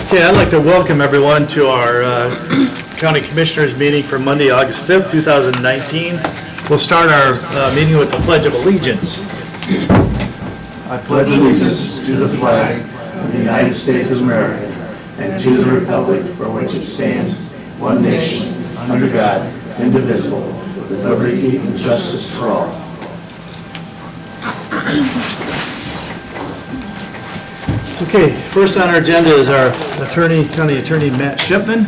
Okay, I'd like to welcome everyone to our County Commissioners meeting for Monday, August 5th, 2019. We'll start our meeting with the Pledge of Allegiance. I pledge allegiance to the flag of the United States of America and to the republic for which it stands, one nation, under God, indivisible, with liberty and justice for all. Okay, first on our agenda is our County Attorney Matt Shipman.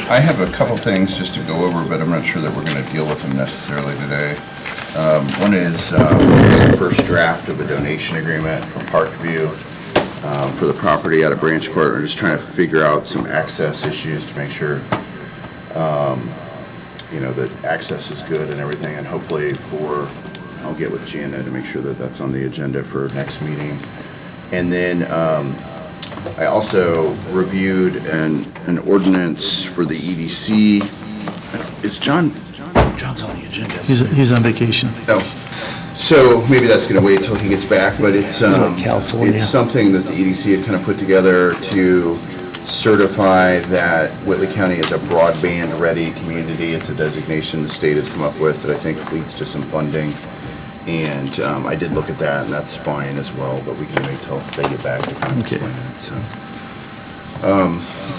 I have a couple things just to go over, but I'm not sure that we're going to deal with them necessarily today. One is the first draft of a donation agreement from Parkview for the property out of Branch Court. We're just trying to figure out some access issues to make sure that access is good and everything, and hopefully I'll get with Jana to make sure that that's on the agenda for next meeting. And then I also reviewed an ordinance for the EDC. Is John's on the agenda? He's on vacation. No. So maybe that's going to wait until he gets back, but it's something that the EDC had kind of put together to certify that Whitley County is a broadband ready community. It's a designation the state has come up with that I think leads to some funding. And I did look at that, and that's fine as well, but we can wait till they get back to kind of explain it. So,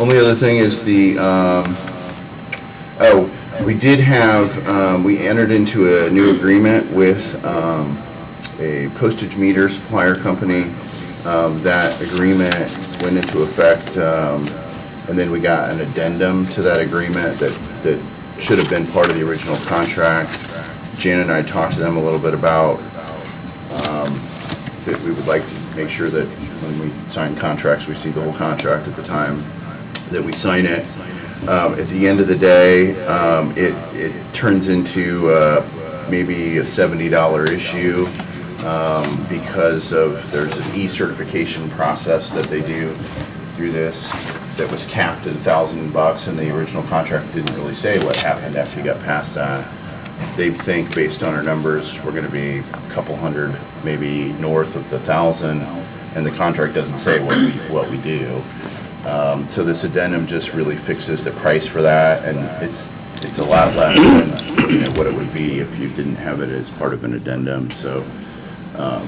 only other thing is we entered into a new agreement with a postage meter supplier company. That agreement went into effect, and then we got an addendum to that agreement that should have been part of the original contract. Jan and I talked to them a little bit about that we would like to make sure that when we sign contracts, we see the whole contract at the time that we sign it. At the end of the day, it turns into maybe a $70 issue because there's an e-certification process that they do through this that was capped at $1,000, and the original contract didn't really say what happened after you got past that. They think, based on our numbers, we're going to be a couple hundred, maybe north of the 1,000, and the contract doesn't say what we do. So this addendum just really fixes the price for that, and it's a lot less than what it would be if you didn't have it as part of an addendum. So I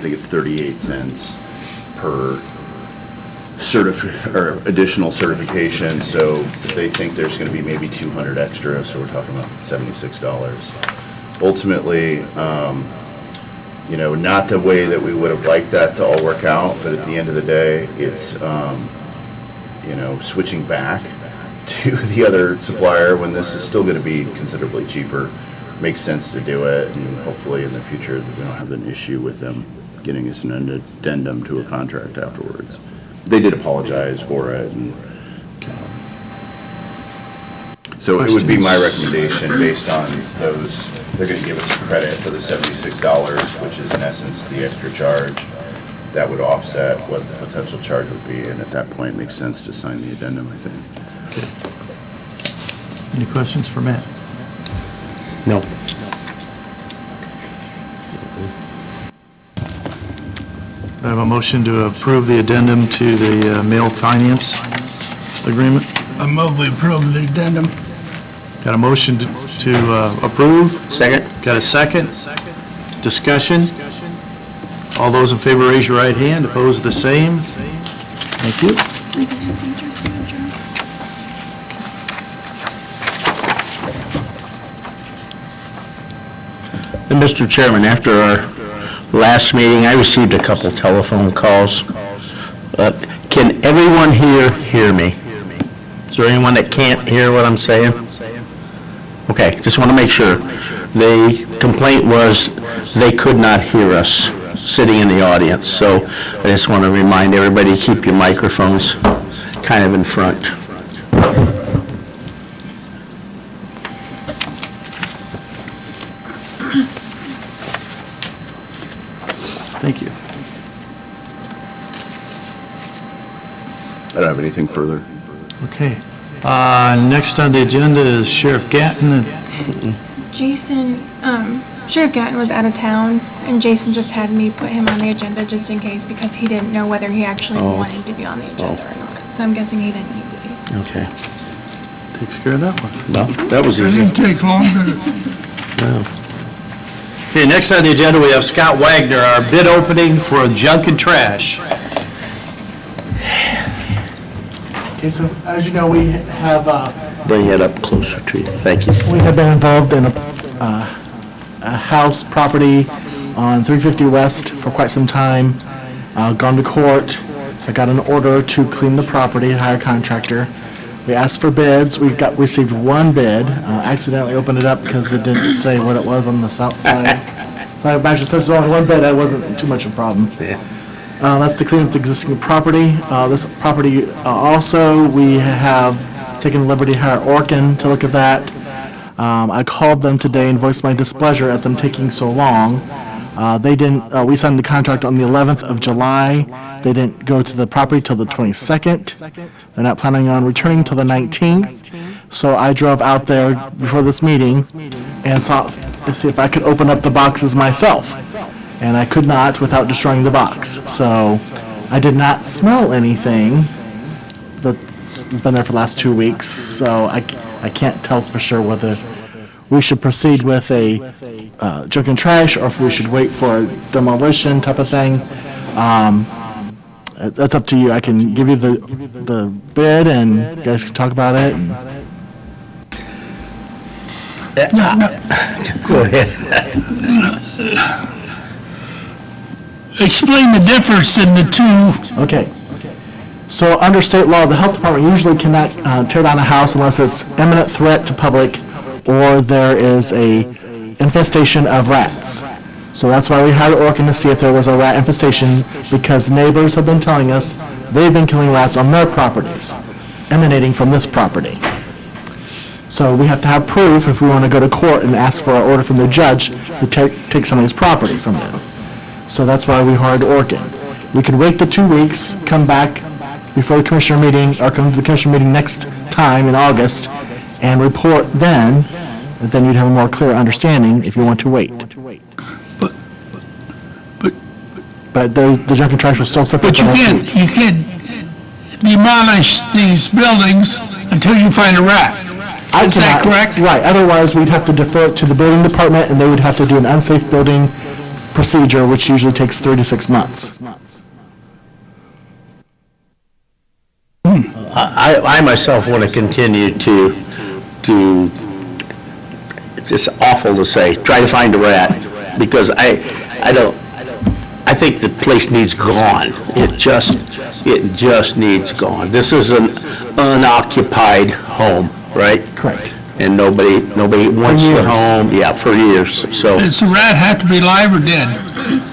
think it's 38 cents per additional certification, so they think there's going to be maybe 200 extra, so we're talking about $76. Ultimately, not the way that we would have liked that to all work out, but at the end of the day, it's switching back to the other supplier when this is still going to be considerably cheaper. Makes sense to do it, and hopefully in the future we don't have an issue with them getting us an addendum to a contract afterwards. They did apologize for it, and so it would be my recommendation based on those. They're going to give us credit for the $76, which is in essence the extra charge. That would offset what the potential charge would be, and at that point, it makes sense to sign the addendum, I think. Okay. Any questions for Matt? No. I have a motion to approve the addendum to the mail finance agreement. I move we approve the addendum. Got a motion to approve? Second. Got a second? Discussion? All those in favor raise your right hand. Opposed, the same. Thank you. And Mr. Chairman, after our last meeting, I received a couple telephone calls. Can everyone here hear me? Is there anyone that can't hear what I'm saying? Okay, just want to make sure. The complaint was they could not hear us sitting in the audience, so I just want to remind everybody to keep your microphones kind of in front. Thank you. I don't have anything further. Okay. Next on the agenda is Sheriff Gatton. Jason, Sheriff Gatton was out of town, and Jason just had me put him on the agenda just in case, because he didn't know whether he actually wanted to be on the agenda or not. So I'm guessing he didn't need to be. Okay. Takes care of that one. No, that was It easy. didn't take long, did it? Okay, next on the agenda, we have Scott Wagner, our bid opening for junk and trash. Okay, so as you know, we have, Bring it up closer to you. Thank you. we have been involved in a house property on 350 West for quite some time, gone to court. I got an order to clean the property, hire a contractor. We asked for bids, received one bid, accidentally opened it up because it didn't say what it was on the south side. So I imagine since there's only one bid, that wasn't too much of a problem. That's to clean up the existing property. This property, also, we have taken the liberty to hire Orkin to look at that. I called them today and voiced my displeasure at them taking so long. They didn't, we signed the contract on the 11th of July. They didn't go to the property till the 22nd. They're not planning on returning till the 19th. So I drove out there before this meeting and saw to see if I could open up the boxes myself. And I could not without destroying the box. So I did not smell anything that's been there for the last 2 weeks. So I can't tell for sure whether we should proceed with a junk and trash, or if we should wait for a demolition type of thing. That's up to you. I can give you the bid, and you guys can talk about it. Go ahead. Explain the difference in the two. Okay. So under state law, the health department usually cannot tear down a house unless it's imminent threat to public or there is a infestation of rats. So that's why we hired Orkin to see if there was a rat infestation, because neighbors have been telling us they've been killing rats on their properties, emanating from this property. So we have to have proof if we want to go to court and ask for an order from the judge to take somebody's property from them. So that's why we hired Orkin. We could wait the 2 weeks, come back before the commissioner meeting, or come to the commissioner meeting next time in August, and report then, and then you'd have a more clear understanding if you want to wait. But the junk and trash will still sit there But for you the next 2 can't, weeks. you can't demolish these buildings until you find a rat. Is that correct? Right, otherwise we'd have to defer it to the building department, and they would have to do an unsafe building procedure, which usually takes 3 to 6 months. I myself want to continue to, it's just awful to say, try to find a rat, because I think the place needs gone. It just needs gone. This is an unoccupied home, right? Correct. And nobody wants the years. home, yeah, for years, so. Does the rat have to be live or dead?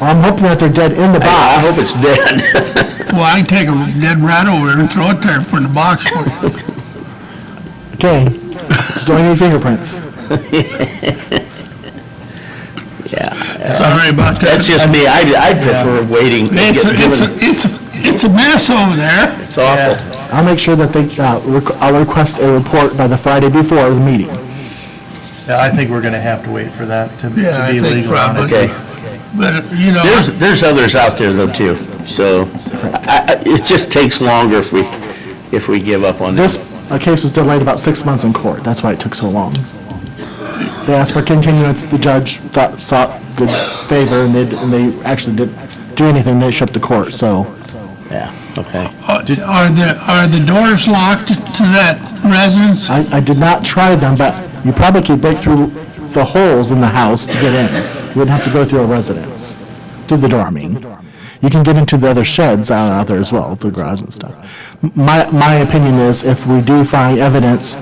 Well, I'm hoping that they're dead in the I box. hope it's dead. Well, I can take a dead rat over there and throw it there for the box for you. Okay, just don't need fingerprints. Yeah, Sorry about that. that's just me. I prefer waiting. and get given- It's a mess over there. It's awful. I'll make sure that I'll request a report by the Friday before the meeting. Yeah, I think we're gonna have to wait for that to Yeah, I be think legal on it. probably. Okay. But, you know, There's others out there though too, so it just takes longer if we give up on this. This case was delayed about 6 months in court. That's why it took so long. They asked for continuance. The judge sought good favor, and they actually didn't do anything. They shut the court. So Yeah, okay. are the doors locked to that residence? I did not try them, but you probably could break through the holes in the house to get in. You wouldn't have to go through a residence, through the door, I mean. You can get into the other sheds out there as well, the garage and stuff. My opinion is, if we do find evidence,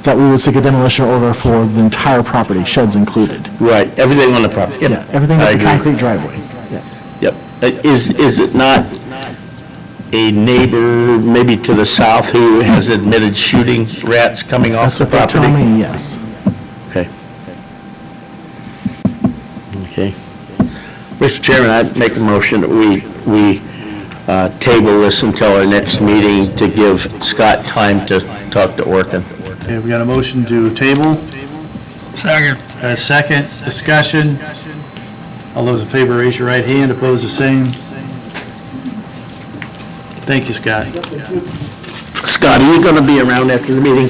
that we would seek a demolition order for the entire property, sheds included. Right, everything on the property. Yep. Yeah, everything I but the agree. concrete driveway. Yeah. Yep. Is it not a neighbor, maybe to the south, who has admitted shooting rats coming off That's the what they property? tell me, yes. Okay. Okay. Mr. Chairman, I make a motion that we table this until our next meeting to give Scott time to talk to Orkin. Okay, we got a motion to table. Second. A second, discussion. All those in favor, raise your right hand. Opposed, the same. Thank you, Scott. Scott, are you going to be around after the meeting?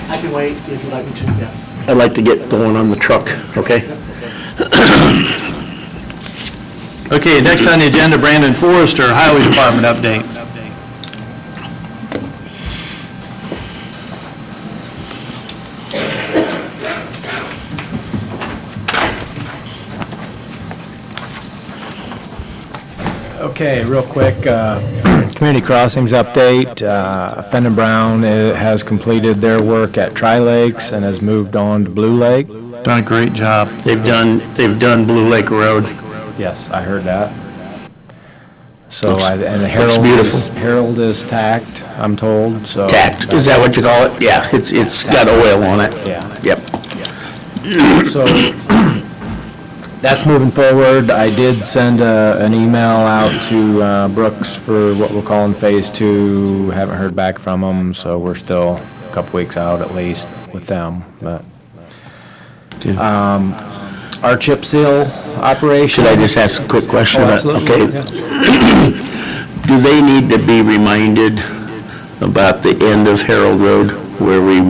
I can wait if you'd like me to, yes. I'd like to get going on the truck, okay? Okay, next on the agenda, Brandon Forrester, Highway Department update. Okay, real quick, community crossings update. Fenn & Brown has completed their work at Tri-Lakes and has moved on to Blue Lake. Done a great job. They've done Blue Lake Road. Yes, I heard that. So, Looks- and the looks Herald beautiful. Herald is tacked, I'm told, so. Tacked, is that what you call it? Yeah, it's got oil on it. Yeah. Yep. So, that's moving forward. I did send an email out to Brooks for what we're calling Phase 2. Haven't heard back from them, so we're still a couple weeks out at least with them, but. Our chip seal operation. Should I just ask a quick question? Oh, absolutely. Okay. Do they need to be reminded about the end of Herald Road where we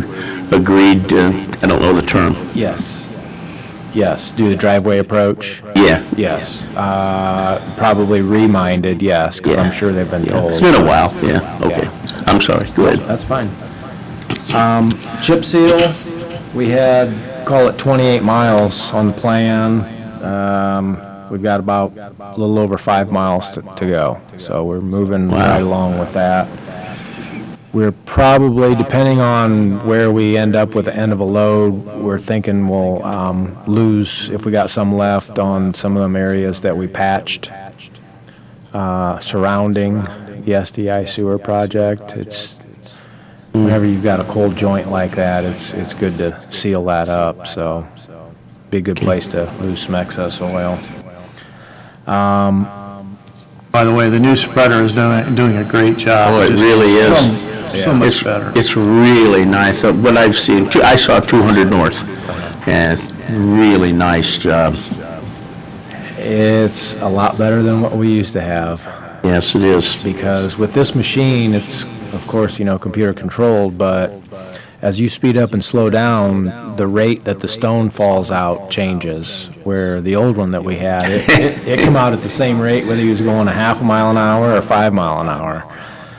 agreed to, I don't know the term? Yes. Yes, do the driveway approach? Yeah. Yes. Probably reminded, yes, because I'm sure they've been told. It's been a while, yeah, okay. I'm sorry, go ahead. That's fine. Chip seal, we had, call it 28 miles on the plan. We've got about a little over 5 miles to go, so we're moving right along with that. We're probably, depending on where we end up with the end of a load, we're thinking we'll lose, if we got some left, on some of them areas that we patched surrounding the SDI sewer project. It's whenever you've got a cold joint like that, it's good to seal that up, so be a good place to lose some excess oil. By the way, the new spreader is doing a great job. Oh, it Just really is. So much better. It's really nice. What I've seen, I saw 200 North, and it's really nice job. It's a lot better than what we used to have, Yes, it is. because with this machine, it's, of course, computer controlled, but as you speed up and slow down, the rate that the stone falls out changes, where the old one that we had, it come out at the same rate whether you was going a half a mile an hour or 5 mile an hour.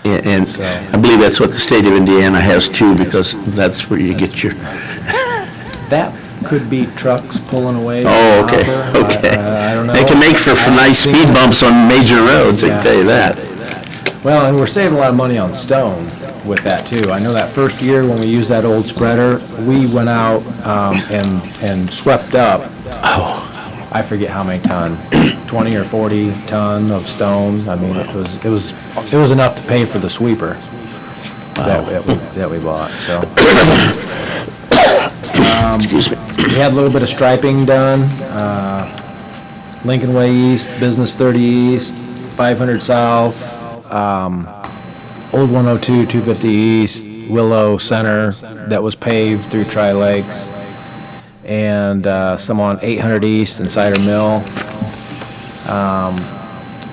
And I believe that's what the state of Indiana has too, because that's where you get your, That could be trucks pulling away. oh, from okay, the hopper. okay. I don't know. They can make for nice speed bumps on major roads, I can tell you that. Well, and we're saving a lot of money on stone with that too. I know that first year when we used that old spreader, we went out and swept up, I forget how many ton, 20 or 40 ton of stone. I mean, it was enough to pay for the sweeper that we bought, so. Excuse me. We had a little bit of striping done, Lincoln Way East, Business 30 East, 500 South, Old 102, 250 East, Willow Center, that was paved through Tri-Lakes, and some on 800 East and Cider Mill.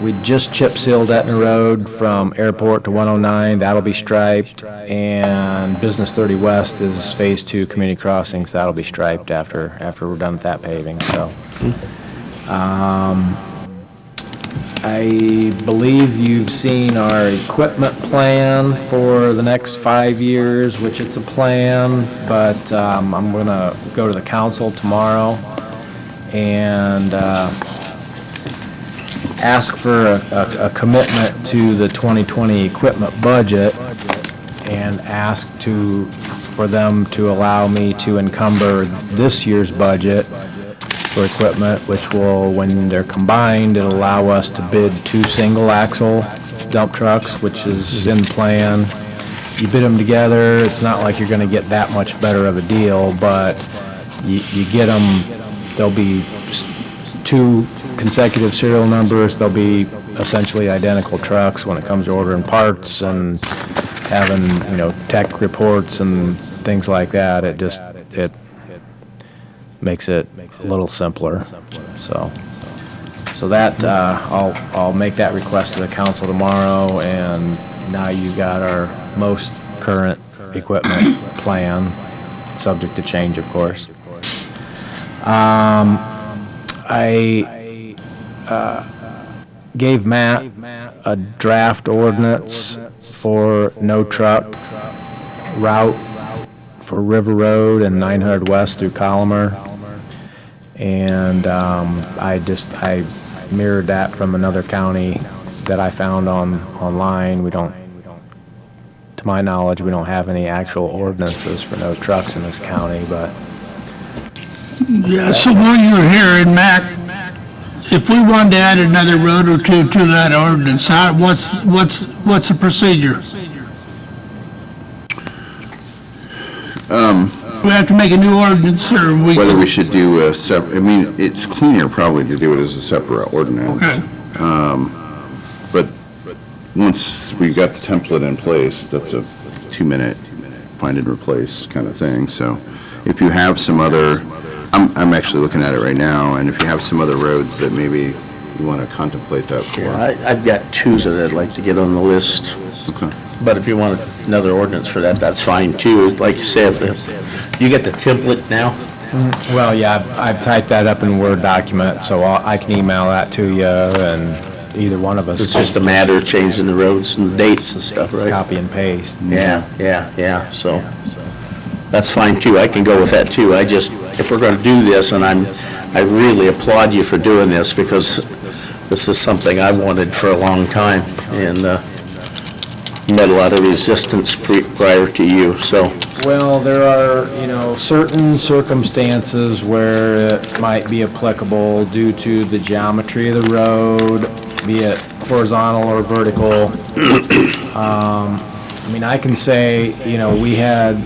We just chip sealed Etna Road from Airport to 109, that'll be striped, and Business 30 West is Phase 2 Community Crossings, that'll be striped after we're done with that paving, so. I believe you've seen our equipment plan for the next 5 years, which it's a plan, but I'm gonna go to the council tomorrow and ask for a commitment to the 2020 equipment budget and ask for them to allow me to encumber this year's budget for equipment, which will, when they're combined, it'll allow us to bid 2 single-axle dump trucks, which is in the plan. You bid them together, it's not like you're gonna get that much better of a deal, but you get them, there'll be 2 consecutive serial numbers, they'll be essentially identical trucks when it comes to ordering parts and having, tech reports and things like that. It makes it a little simpler, So that, I'll make that request to the council tomorrow, and now you've got our most current equipment plan, subject to change, of course. I gave Matt a draft ordinance for no truck route for River Road and 900 West through Colomer. And I mirrored that from another county that I found online. To my knowledge, we don't have any actual ordinances for no trucks in this county, but Yeah, so while you're here, and Matt, if we wanted to add another road or two to that ordinance, what's the procedure? We have to make a new ordinance, or Whether we should do it's cleaner probably to do it as a separate ordinance. Okay. But once we got the template in place, that's a 2-minute find and replace kind of thing. So if you have some other, I'm actually looking at it right now, and if you have some other roads that maybe you want to contemplate that for. Yeah, I've got two that I'd like to get on the list. Okay. But if you want another ordinance for that, that's fine too. Like you said, you get the template now? well, yeah, I've typed that up in Word document, so I can email that to you, and either one of us. It's just a matter of changing the roads and the dates and stuff, right? Copy and paste. Yeah, so that's fine too. I can go with that too. If we're gonna do this, and I really applaud you for doing this, because this is something I wanted for a long time, and met a lot of resistance prior to you, so. Well, there are, certain circumstances where it might be applicable due to the geometry of the road, be it horizontal or vertical. I can say, we had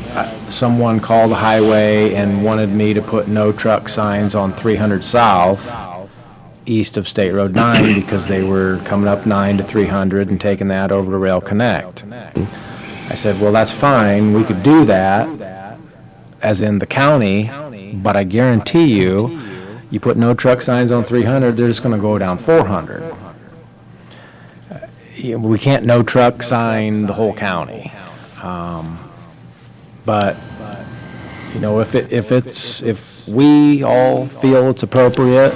someone call the highway and wanted me to put no truck signs on 300 South, east of State Road 9, because they were coming up 9 to 300 and taking that over to Rail Connect. I said, well, that's fine, we could do that, as in the county, but I guarantee you, you put no truck signs on 300, they're just gonna go down 400. We can't no truck sign the whole county. But, if we all feel it's appropriate,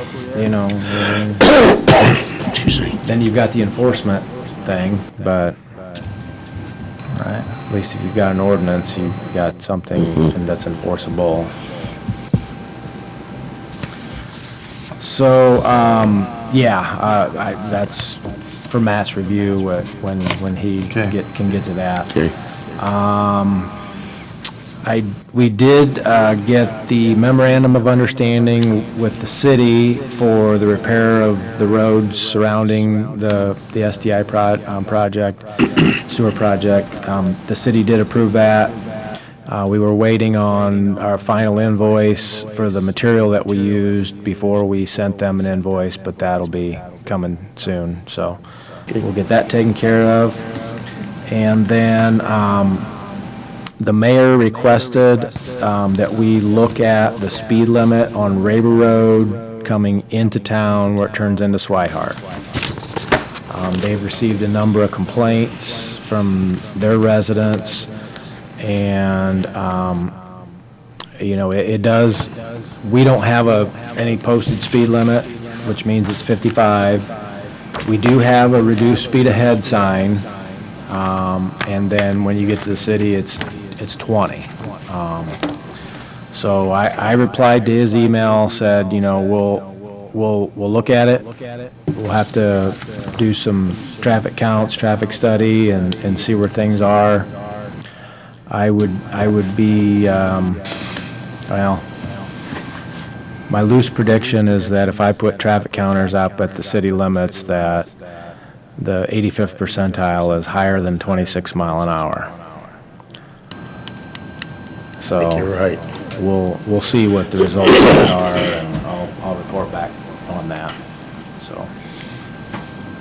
then you've got the enforcement thing, but at least if you've got an ordinance, you've got something that's enforceable. So, that's for Matt's review when he can get to that. Okay. We did get the memorandum of understanding with the city for the repair of the roads surrounding the SDI project, sewer project. The city did approve that. We were waiting on our final invoice for the material that we used before we sent them an invoice, but that'll be coming soon, so we'll get that taken care of. And then the mayor requested that we look at the speed limit on Raber Road coming into town where it turns into Swihart. They've received a number of complaints from their residents, and it does, we don't have any posted speed limit, which means it's 55. We do have a reduced speed ahead sign, and then when you get to the city, it's 20. So I replied to his email, said, we'll look at it. We'll have to do some traffic counts, traffic study, and see where things are. I would be, my loose prediction is that if I put traffic counters up at the city limits, that the 85th percentile is higher than 26 mile an hour. So I think you're right. We'll see what the results are, and I'll report back on that. So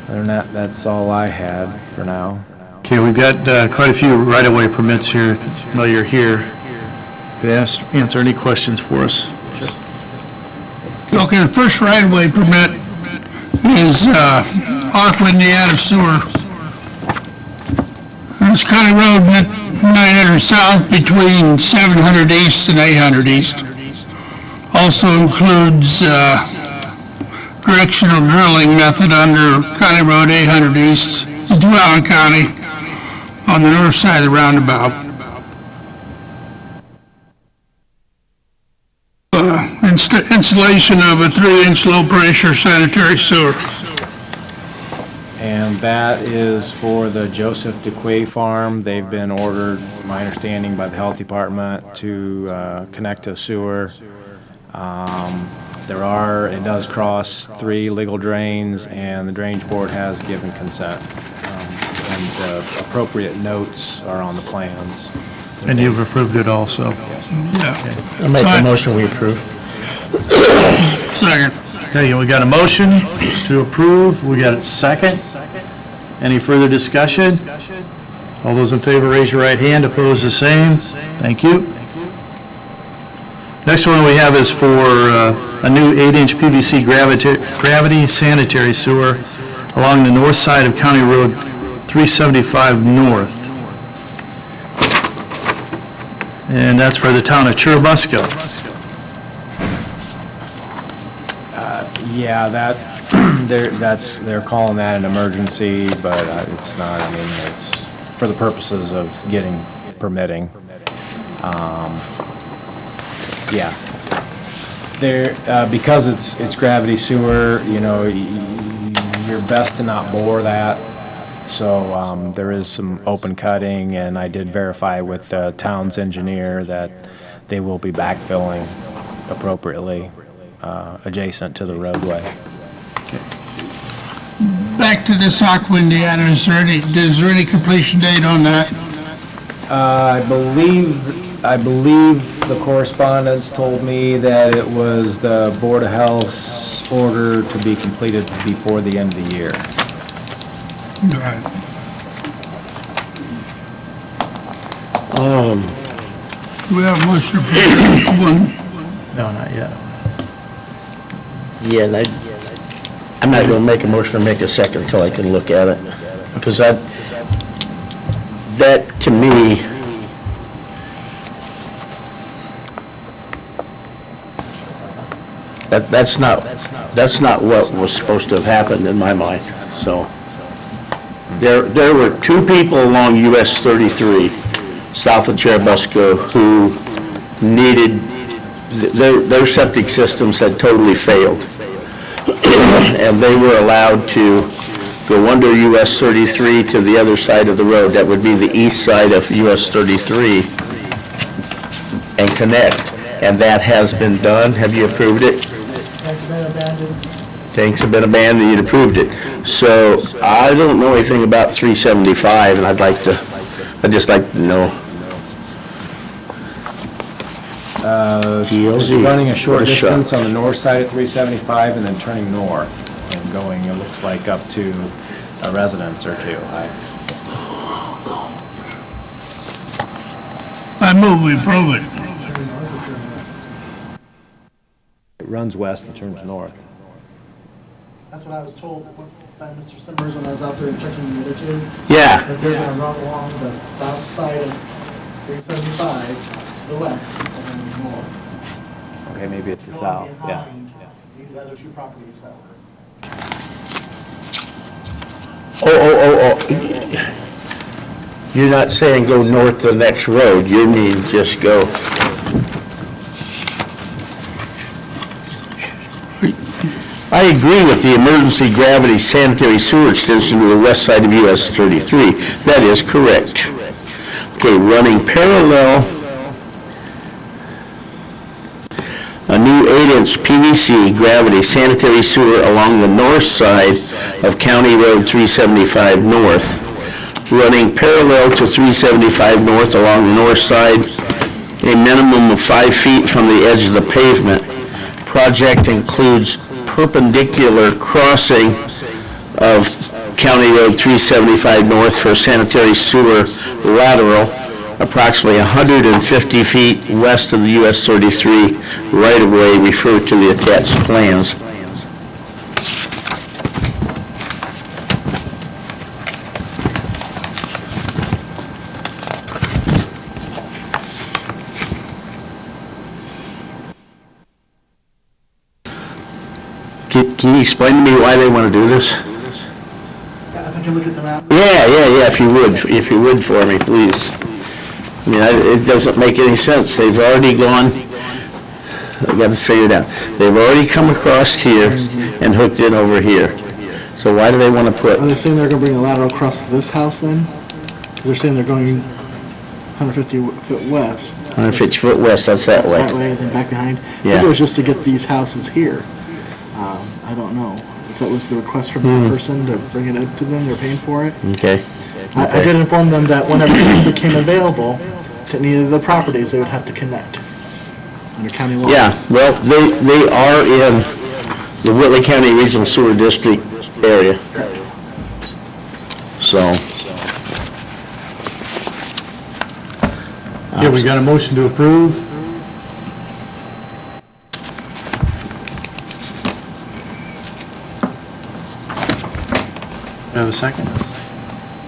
Other than that, that's all I had for now. Okay, we've got quite a few right-of-way permits here while you're here. Could answer any questions for us? Okay, the first right-of-way permit is Aqua Indiana Sewer. It's County Road 900 South between 700 East and 800 East. Also includes directional drilling method under County Road 800 East, Dwellin County, on the north side of the roundabout. Installation of a 3-inch low-pressure sanitary sewer. And that is for the Joseph DeQuay Farm. They've been ordered, my understanding, by the Health Department to connect to sewer. It does cross 3 legal drains, and the Drainage Board has given consent. And the appropriate notes are on the plans. And you've approved it also? Yeah. I make a motion we approve. Second. Okay, we got a motion to approve, we got a second. Any further discussion? All those in favor, raise your right hand, opposed the same. Thank you. Next one we have is for a new 8-inch PVC gravity sanitary sewer along the north side of County Road 375 North. And that's for the town of Churubusco. Yeah, they're calling that an emergency, but it's not. I mean, it's for the purposes of getting permitting. Yeah. Because it's gravity sewer, you're best to not bore that. So there is some open cutting, and I did verify with the town's engineer that they will be backfilling appropriately adjacent to the roadway. Back to this Aqua Indiana, is there any completion date on that? I believe the correspondence told me that it was the Board of Health's order to be completed before the end of the year. Right. We have a motion to approve one. No, not yet. Yeah, and I'm not gonna make a motion or make a second until I can look at it. Because that to me, that's not what was supposed to have happened in my mind, so. There were 2 people along US 33, south of Churubusco, who needed, their septic systems had totally failed. And they were allowed to go under US 33 to the other side of the road. That would be the east side of US 33 and connect. And that has been done. Have you approved it? Has been abandoned. Tanks have been abandoned, you'd approved it. So I don't know anything about 375, and I'd just like to know. It's running a short distance on the north side of 375 and then turning north and going, it looks like, up to a residence or 2. I move we approve it. It runs west and turns north. That's what I was told by Mr. Simmers when I was out there checking the other 2. Yeah, That they're gonna run along the south side of 375, the west, and then north. Okay, maybe it's the Going south, yeah. behind these other 2 properties that were. oh. You're not saying go north to the next road, you mean just go. I agree with the emergency gravity sanitary sewer extension to the west side of US 33. That is correct. Okay, running parallel, a new 8-inch PVC gravity sanitary sewer along the north side of County Road 375 North, running parallel to 375 North along the north side, a minimum of 5 feet from the edge of the pavement. Project includes perpendicular crossing of County Road 375 North for sanitary sewer lateral, approximately 150 feet west of the US 33 right-of-way, referred to the attached plans. Can you explain to me why they want to do this? If I can look at the map. Yeah, if you would for me, please. I mean, it doesn't make any sense. They've already gone, I've got to figure it out. They've already come across here and hooked in over here. So why do they want to put, Are they saying they're gonna bring a lateral across this house then? 'Cause they're saying they're going 150 foot west. 150 foot west, that's that way? That way, then back behind. I Yeah. think it was just to get these houses here. I don't know if that was the request from that person to bring it up to them, they're paying for it. Okay. I did inform them that whenever something became available to any of the properties, they would have to connect under county law. Yeah, well, they are in the Whitley County Regional Sewer District area. So, Yeah, we got a motion to approve. Do I have a second?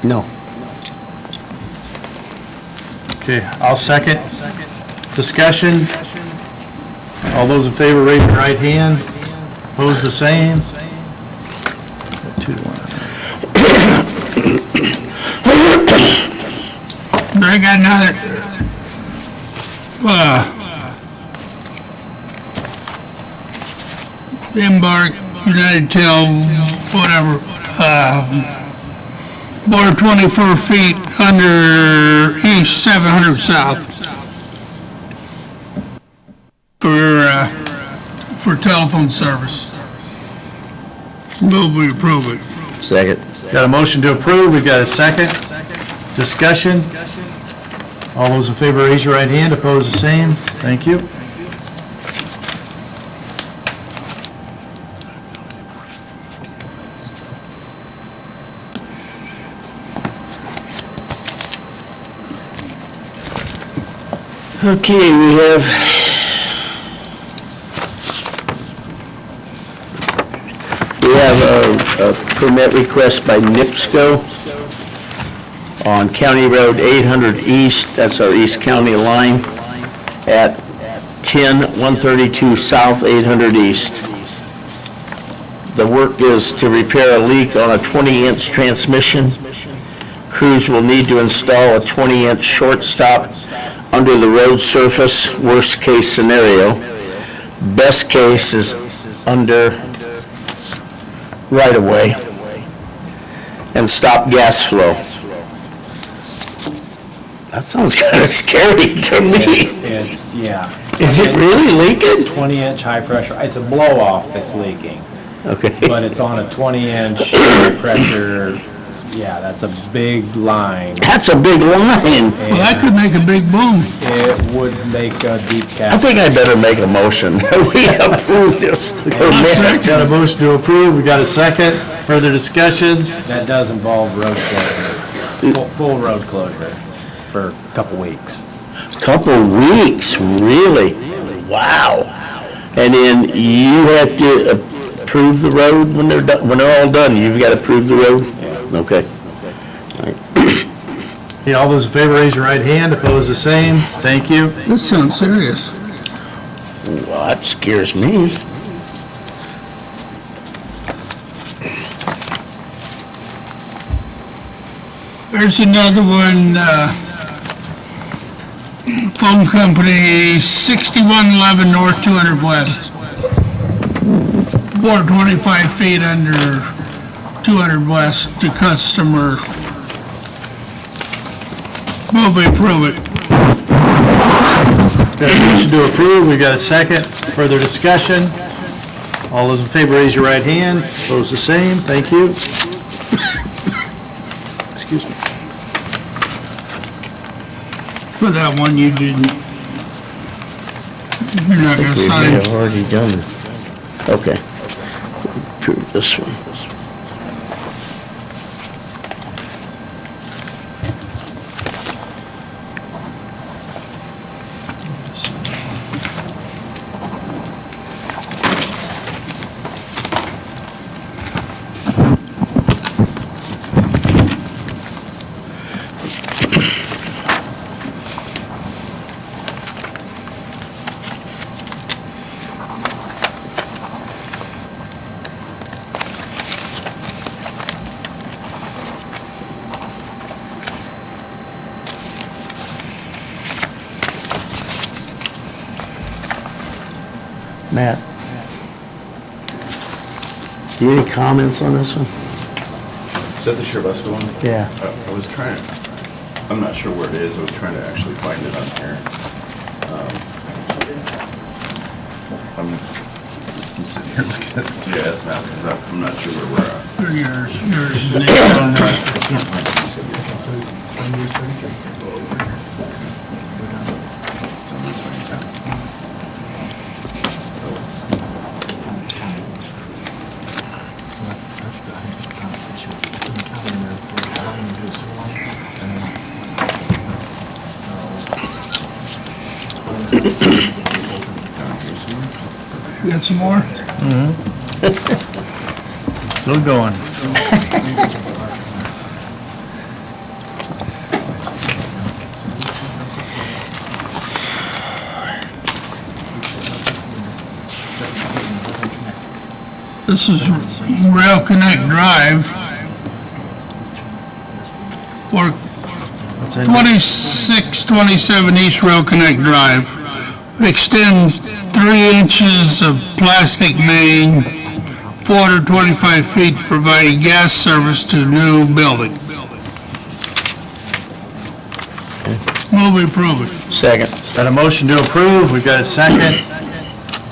no. Okay, I'll second. Discussion. All those in favor, raise your right hand. Opposed, the same. 2-1. I got another, Embark, United Tail, whatever, bore 24 feet under east, 700 south. For telephone service. Move we approve it. Second. Got a motion to approve, we got a second. Discussion. All those in favor, raise your right hand. Opposed, the same. Thank you. Okay, we have a permit request by NIPSCO on County Road 800 East, that's our East County line, at 10132 South 800 East. The work is to repair a leak on a 20-inch transmission. Crews will need to install a 20-inch shortstop under the road surface, worst case scenario. Best case is under right of way, and stop gas flow. That sounds kind of scary to me. It's, yeah. Is it really leaking? 20-inch high pressure, it's a blow-off that's leaking, Okay. but it's on a 20-inch high pressure, yeah, that's a big line. That's a big line. Well, that could make a big boom. It would make a deep I cat. think I better make a motion that we approve this permit. Got a motion to approve, we got a second. Further discussions. That does involve road closure, full road closure for a couple weeks. Couple weeks, really? Wow. And then you have to approve the road when they're done, when they're all done, you've got to approve the road? Yeah. Okay. Okay, all those in favor, raise your right hand. Opposed, the same. Thank you. This sounds serious. Well, that scares me. There's another one, phone company, 6111 North 200 West. Bore 25 feet under 200 West to customer. Move we approve it. Got a motion to approve, we got a second. Further discussion. All those in favor, raise your right hand. Opposed, the same. Thank you. Excuse me. For that one you didn't. You're not gonna We may sign. have already done it. Okay. Approve this one. Matt? Do you have any comments on this one? Is that the Churubusco one? Yeah. I was trying, I'm not sure where it is, I was trying to actually find it on here. I'm sitting here looking at the GIS map, because I'm not sure where we're at. Yours is named on that. It's on this way, yeah. You got some more? Still going. This is Rail Connect Drive. Or What's in 2627 East Rail Connect Drive. Extend 3 inches of plastic main, 425 feet to provide gas service to new building. Move we approve it. Second. Got a motion to approve, we've got a second.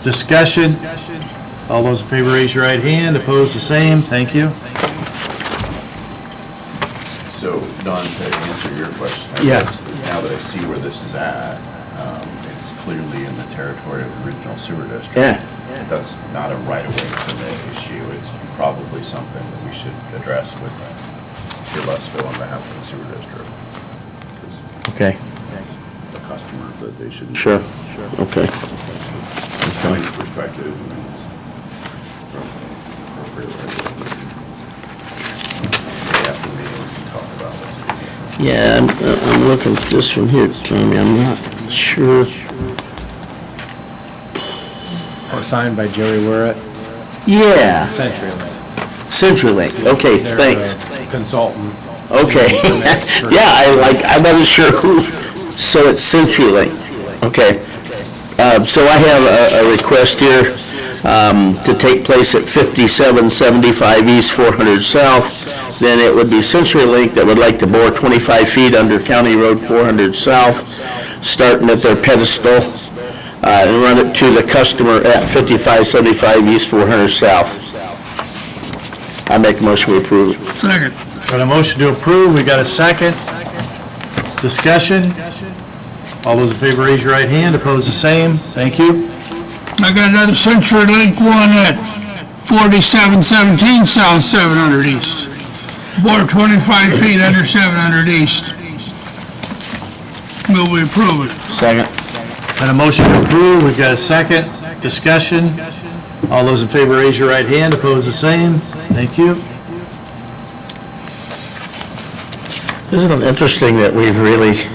Discussion. All those in favor, raise your right hand. Opposed, the same. Thank you. So, Don, to answer your question, I Yeah. guess, now that I see where this is at, it's clearly in the territory of the regional sewer district. Yeah. That's not a right-of-way permit issue, it's probably something that we should address with Churubusco on behalf of the sewer district. 'Cause Okay, it's a customer that they should. sure, okay. From the county's perspective, I mean, it's appropriate. After meeting, we can talk about it. Yeah, I'm looking at this one here, Tommy, I'm not sure. Signed by Jerry Wirret, Yeah, CenturyLink. CenturyLink, okay, They're thanks. the consultant. Okay, Permits for- yeah, I wasn't sure who, so it's CenturyLink, okay. So I have a request here, to take place at 5775 East, 400 South. Then it would be CenturyLink that would like to bore 25 feet under County Road 400 South, starting at their pedestal, and run it to the customer at 5575 East, 400 South. I make a motion we approve it. Second. Got a motion to approve, we got a second. Discussion. All those in favor, raise your right hand. Opposed, the same. Thank you. I got another CenturyLink one at 4717 South, 700 East. Bore 25 feet under 700 East. Will we approve it? Second. Got a motion to approve, we've got a second. Discussion. All those in favor, raise your right hand. Opposed, the same. Thank you. Isn't it interesting that we've really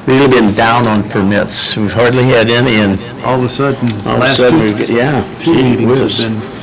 been down on permits? We've hardly had any, and All of a sudden, the all of a last sudden, two we get, yeah. two gee meetings whiz. have been.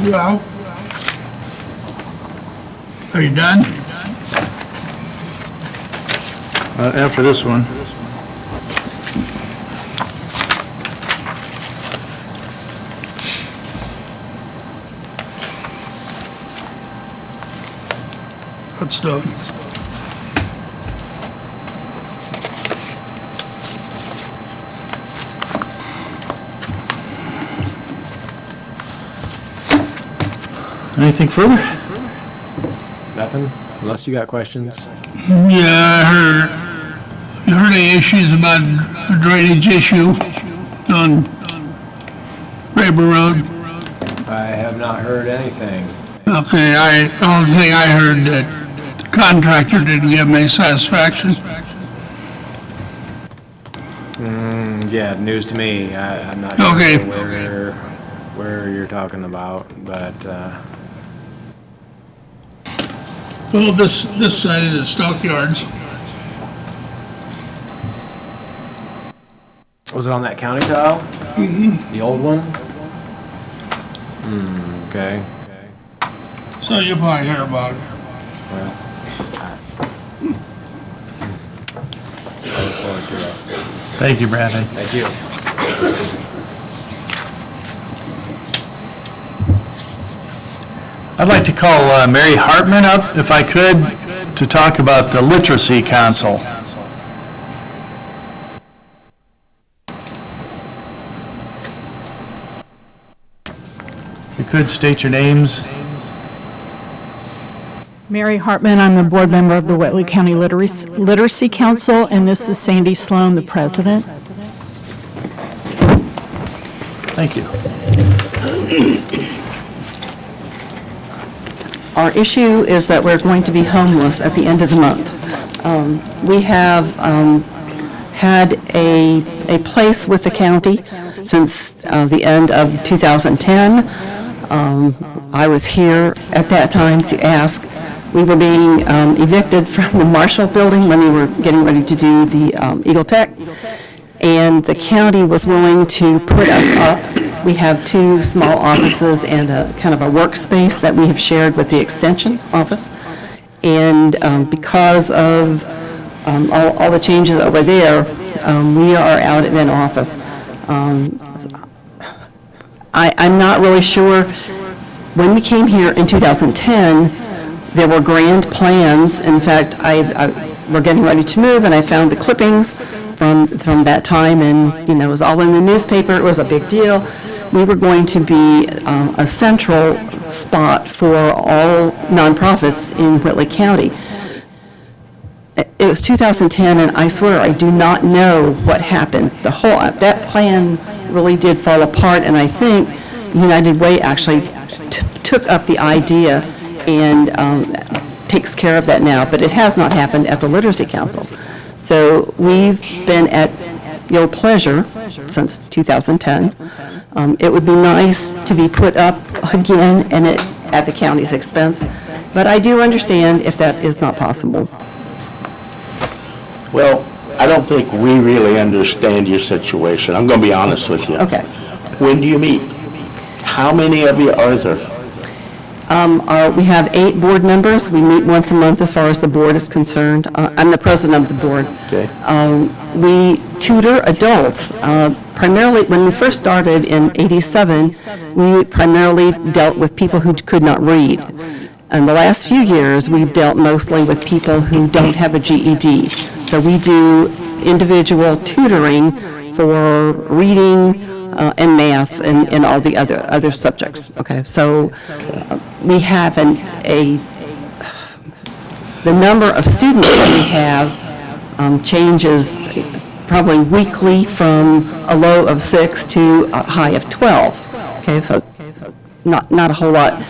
Well. Are you done? After this one. Stone. Anything further? Nothing, unless you got questions? Yeah, you heard any issues about a drainage issue on Raber Road? I have not heard anything. Okay, the only thing I heard that the contractor didn't give me satisfaction. Yeah, news to me. I'm not sure Okay. where you're talking about, but, Well, this side of the stockyards. was it on that county tile? Mm-hmm. The old one? Okay. So you'll probably hear about it. Well, I look forward to it. Thank you, Bradley. Thank you. I'd like to call Mary Hartman up, if I could, to talk about the Literacy Council. If you could, state your names. Mary Hartman, I'm a board member of the Whitley County Literacy Council, and this is Sandy Sloan, the president. Thank you. Our issue is that we're going to be homeless at the end of the month. We have had a place with the county since the end of 2010. I was here at that time to ask. We were being evicted from the Marshall Building when they were getting ready to do the Eagle Tech, and the county was willing to put us up. We have 2 small offices and a kind of a workspace that we have shared with the Extension office. And because of all the changes over there, we are out of an office. I'm not really sure. When we came here in 2010, there were grand plans. In fact, we're getting ready to move, and I found the clippings from that time, and it was all in the newspaper. It was a big deal. We were going to be a central spot for all nonprofits in Whitley County. It was 2010, and I swear I do not know what happened. That plan really did fall apart, and I think United Way actually took up the idea and takes care of that now, but it has not happened at the Literacy Council. So we've been at your pleasure since 2010. It would be nice to be put up again and at the county's expense, but I do understand if that is not possible. Well, I don't think we really understand your situation. I'm going to be honest with you. Okay. When do you meet? How many of you are there? We have 8 board members. We meet once a month as far as the board is concerned. I'm the president of the board. Okay. We tutor adults. Primarily, when we first started in '87, we primarily dealt with people who could not read. In the last few years, we've dealt mostly with people who don't have a GED. So we do individual tutoring for reading and math and all the other subjects. Okay, so we have the number of students that we have changes probably weekly from a low of 6 to a high of 12. Okay, so not a whole lot.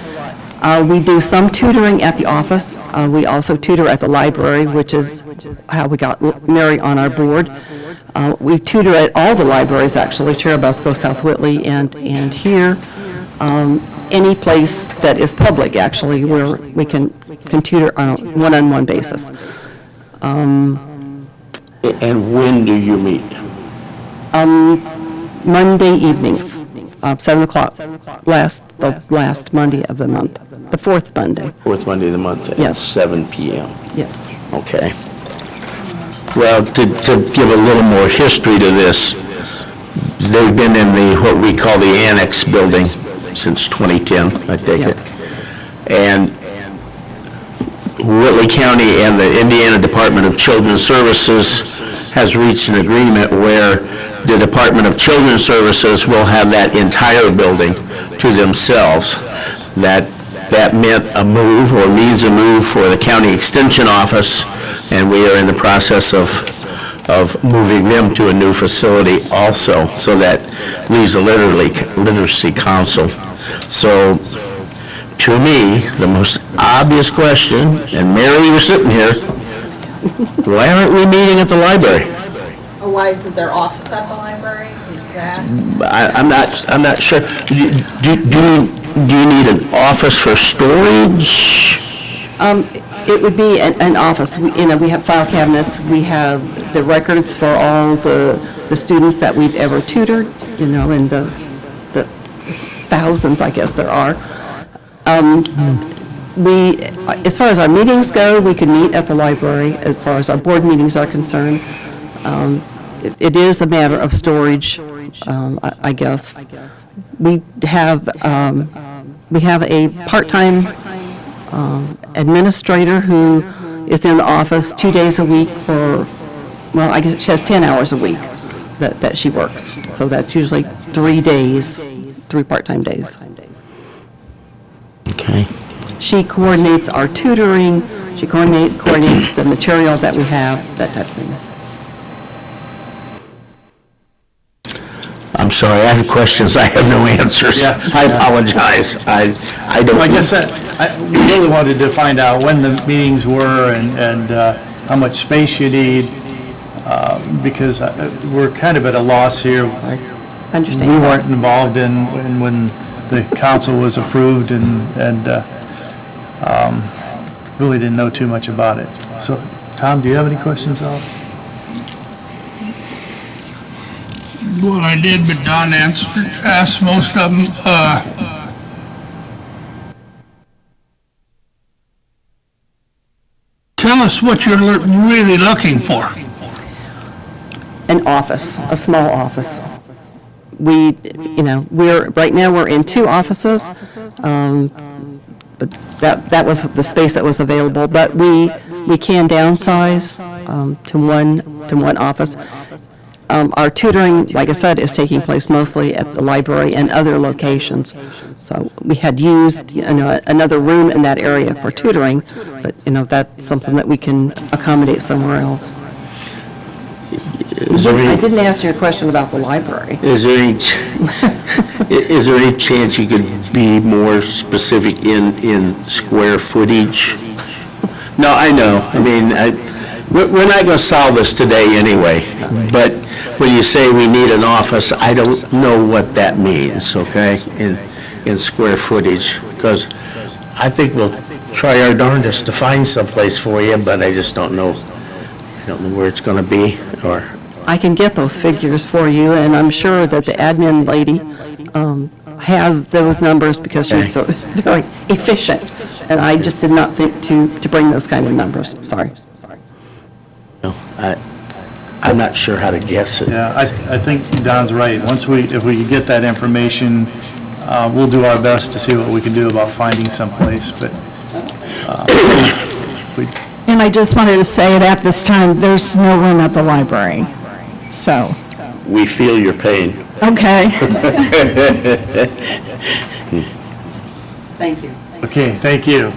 We do some tutoring at the office. We also tutor at the library, which is how we got Mary on our board. We tutor at all the libraries, actually, Cherubusco, South Whitley, and here. Any place that is public, actually, where we can tutor on a one-on-one basis. And when do you meet? Monday evenings, 7 o'clock, the last Monday of the month, the 4th Monday. 4th Monday of the month at Yes. 7 p.m. Yes. Okay. Well, to give a little more history to this, they've been in what we call the Annex building since 2010, I take it. Yes. And Whitley County and the Indiana Department of Children's Services has reached an agreement where the Department of Children's Services will have that entire building to themselves. That meant a move, or means a move, for the county extension office, and we are in the process of moving them to a new facility also, so that leaves the literacy council. So, to me, the most obvious question, and Mary, you're sitting here, why aren't we meeting at the library? Or why isn't there office at the library? Is that? I'm not sure. Do you need an office for storage? It would be an office. We have file cabinets, we have the records for all the students that we've ever tutored, and the thousands, I guess there are. As far as our meetings go, we could meet at the library. As far as our board meetings are concerned, it is a matter of storage, I guess. We have a part-time administrator who is in the office 2 days a week for, well, I guess she has 10 hours a week that she works. So that's usually 3 days, 3 part-time days. Okay. She coordinates our tutoring, she coordinates the material that we have, that type of thing. I'm sorry, I have questions, I have no answers. Yeah. I apologize. I don't... I guess we really wanted to find out when the meetings were and how much space you need, because we're kind of at a loss here. I understand. We weren't involved in when the council was approved and really didn't know too much about it. So, Tom, do you have any questions, Al? Well, I did, but Don asked most of them. Tell us what you're really looking for. An office, a small office. Right now we're in 2 offices, but that was the space that was available. But we can downsize to one office. Our tutoring, like I said, is taking place mostly at the library and other locations. So we had used another room in that area for tutoring, but that's something that we can accommodate somewhere else. I didn't answer your question about the library. Is there any chance you could be more specific in square footage? No, I know. I mean, we're not going to solve this today anyway, but when you say we need an office, I don't know what that means, okay, in square footage, because I think we'll try our darndest to find someplace for you, but I just don't know. I don't know where it's going to be, or... I can get those figures for you, and I'm sure that the admin lady has those numbers because she's so very efficient, and I just did not think to bring those kind of numbers. Sorry. No, I'm not sure how to guess it. Yeah, I think Don's right. If we get that information, we'll do our best to see what we can do about finding someplace, but And I just wanted to say it at this time, there's no room at the library, so. We feel your pain. Okay. Thank you. okay, thank you.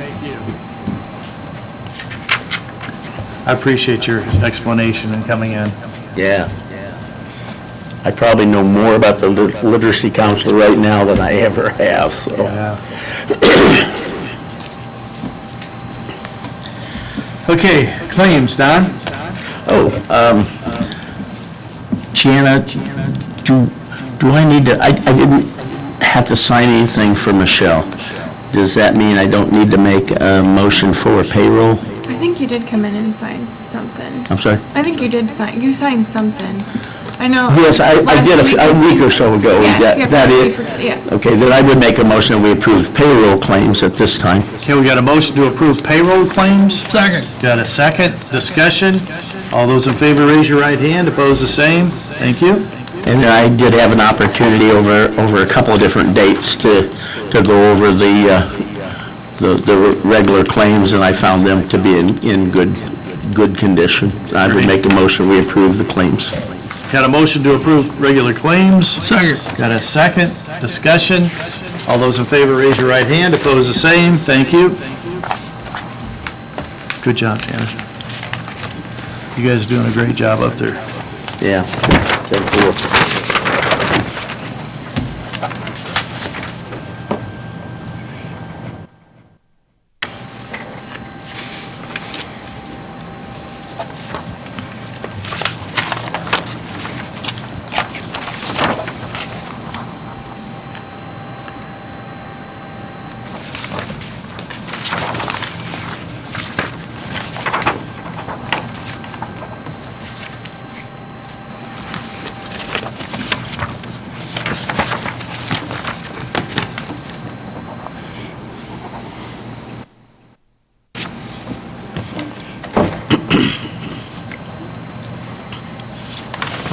I appreciate your explanation and coming in. Yeah. I probably know more about the Literacy Council right now than I ever have, so. Yeah. Okay, claims, Don? Jana, do I need to, I didn't have to sign anything for Michelle. Does that mean I don't need to make a motion for payroll? I think you did come in and sign something. I'm sorry? I think you did sign, you signed something. I know. Yes, I did a week or so ago. Yes, That you it? forget, yeah. Okay, then I would make a motion that we approve payroll claims at this time. Okay, we got a motion to approve payroll claims. Second. Got a second, discussion. All those in favor, raise your right hand. Opposed, the same. Thank you. And I did have an opportunity over a couple of different dates to go over the the regular claims, and I found them to be in good condition. I would make a motion, we approve the claims. Got a motion to approve regular claims? Second. Got a second? Discussion? All those in favor, raise your right hand. Opposed, the same. Thank you. Good job, Tanner. You guys are doing a great job up there. Yeah. Thank you.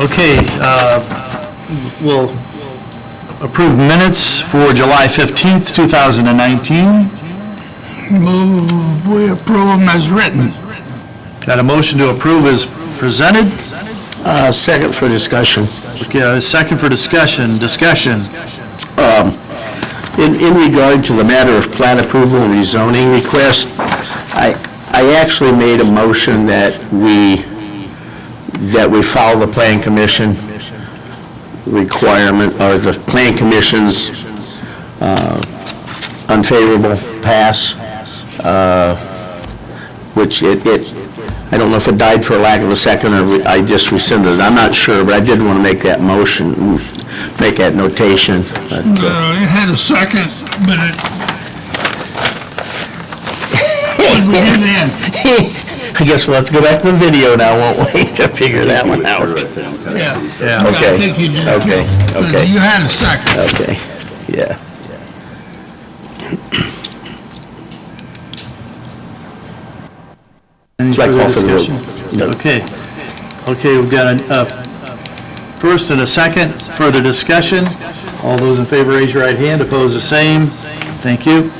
Okay, we'll approve minutes for July 15th, 2019. Move, we approve them as written. Got a motion to approve as presented? Second for discussion. Okay, a second for discussion. Discussion. In regard to the matter of plat approval and rezoning request, I actually made a motion that we follow the Plan Commission requirement, or the Plan Commission's unfavorable pass, which I don't know if it died for lack of a second or I just rescinded it. I'm not sure, but I did want to make that motion, make that notation. But, It had a second, but what we did then? I guess we'll have to go back to the video now, won't we, to figure that one out? Yeah. Okay. I think you did Okay. too. 'Cause Okay. You had a second. Okay, yeah. Any So I further call for the discussion? vote. No. Okay, we've got a first and a second. Further discussion? All those in favor, raise your right hand. Opposed, the same. Thank you.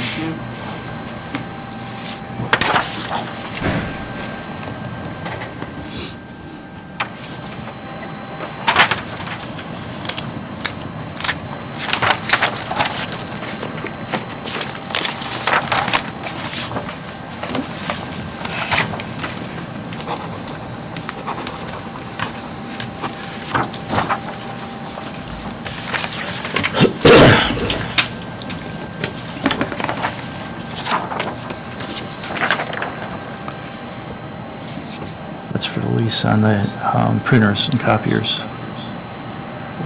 That's for the lease on the printers and copiers.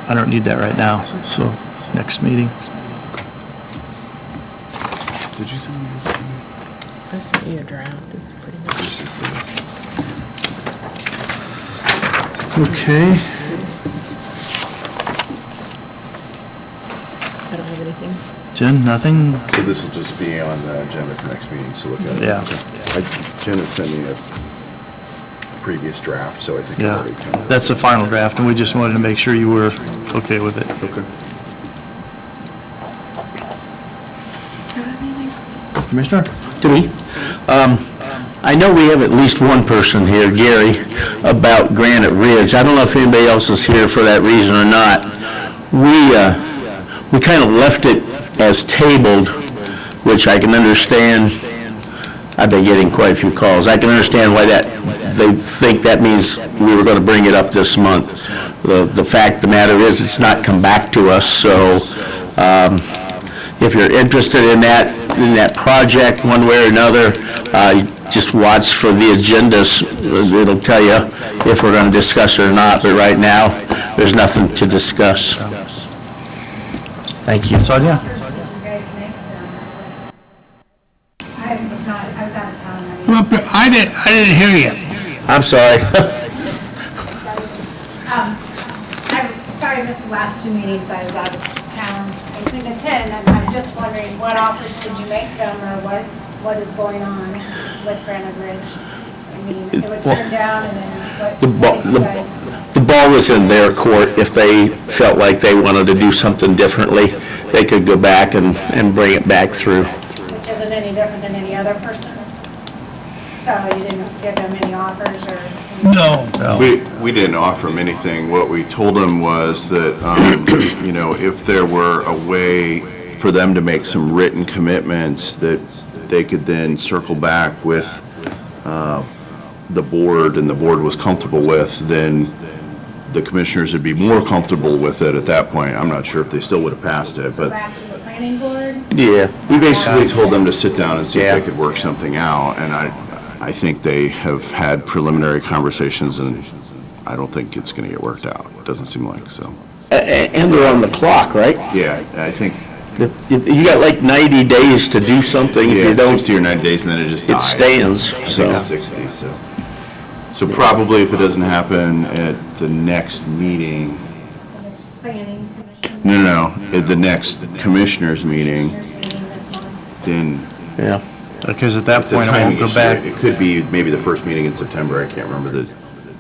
I don't need that right now, so next meeting. Did you send me this? I sent you a draft, it's pretty much. Okay. I don't have anything. Jen, nothing? So this will just be on the agenda for next meeting, so look at it. Yeah. Jen had sent me a previous draft, so I think I've Yeah, already kind of. that's the final draft, and we just wanted to make sure you were okay with it. Okay. Commissioner? To me? I know we have at least one person here, Gary, about Granite Ridge. I don't know if anybody else is here for that reason or not. We kind of left it as tabled, which I can understand. I've been getting quite a few calls. I can understand why they think that means we were going to bring it up this month. The fact of the matter is, it's not come back to us, so if you're interested in that project, one way or another, just watch for the agendas. It'll tell you if we're going to discuss it or not, but right now, there's nothing to discuss. Thank you. Sonia? I didn't hear you. I'm sorry. I'm sorry I missed the last two meetings. I was out of town. I couldn't attend, and I'm just wondering what offers did you make them, or what is going on with Granite Ridge? I mean, it was turned down, and then what did you guys? The ball was in their court. If they felt like they wanted to do something differently, they could go back and bring it back through. Which isn't any different other person? So you didn't give them any offers or? No. We didn't offer them anything. What we told them was that, you know, if there were a way for them to make some written commitments that they could then circle back with the board and the board was comfortable with, then the commissioners would be more comfortable with it at that point. I'm not sure if they still would have passed it, but Back to the planning board? yeah, we basically told them to sit down and see if they could work something out, and I think they have had preliminary conversations, and I don't think it's gonna get worked out. It doesn't seem like, so. And they're on the clock, right? Yeah, I think, You got like 90 days to do something. If yeah, you don't, 60 or 90 days, and then it just it dies. stands, I think so. it's 60, so. So probably if it doesn't happen at the next meeting, The next planning commission? no, at the next commissioners meeting, Commissioners meeting this month? then Yeah. Because at that it's a point, I timing won't go issue. back. It could be maybe the first meeting in September, I can't remember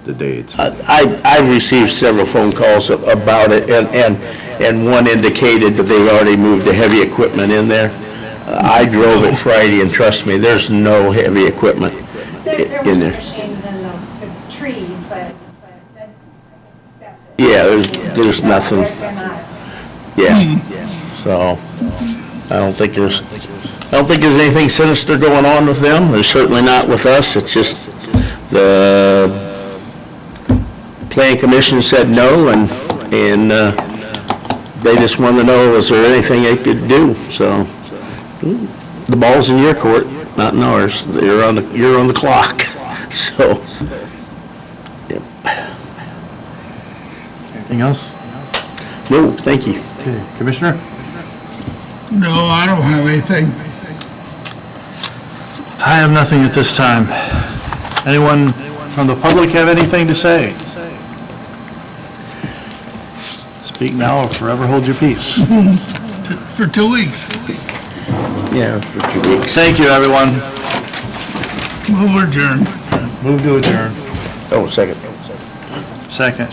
the dates. I've received several phone calls about it, and one indicated that they've already moved the heavy equipment in there. I drove it Friday, and trust me, there's no heavy equipment There in was there. machines in the trees, but that's it. Yeah, there's nothing, They're not. yeah. So, I don't think there's anything sinister going on with them. There's certainly not with us. It's just the planning commission said no, and they just wanted to know, was there anything they could do? So, the ball's in your court, not in ours. You're on the clock, so. Yep. Anything else? No, thank you. Okay, Commissioner? No, I don't have anything. I have nothing at this time. Anyone from the public have anything to say? Speak now or forever hold your peace. For 2 weeks. Yeah, for 2 weeks. Thank you, everyone. Move adjourned. Move to adjourn. Oh, second. Second.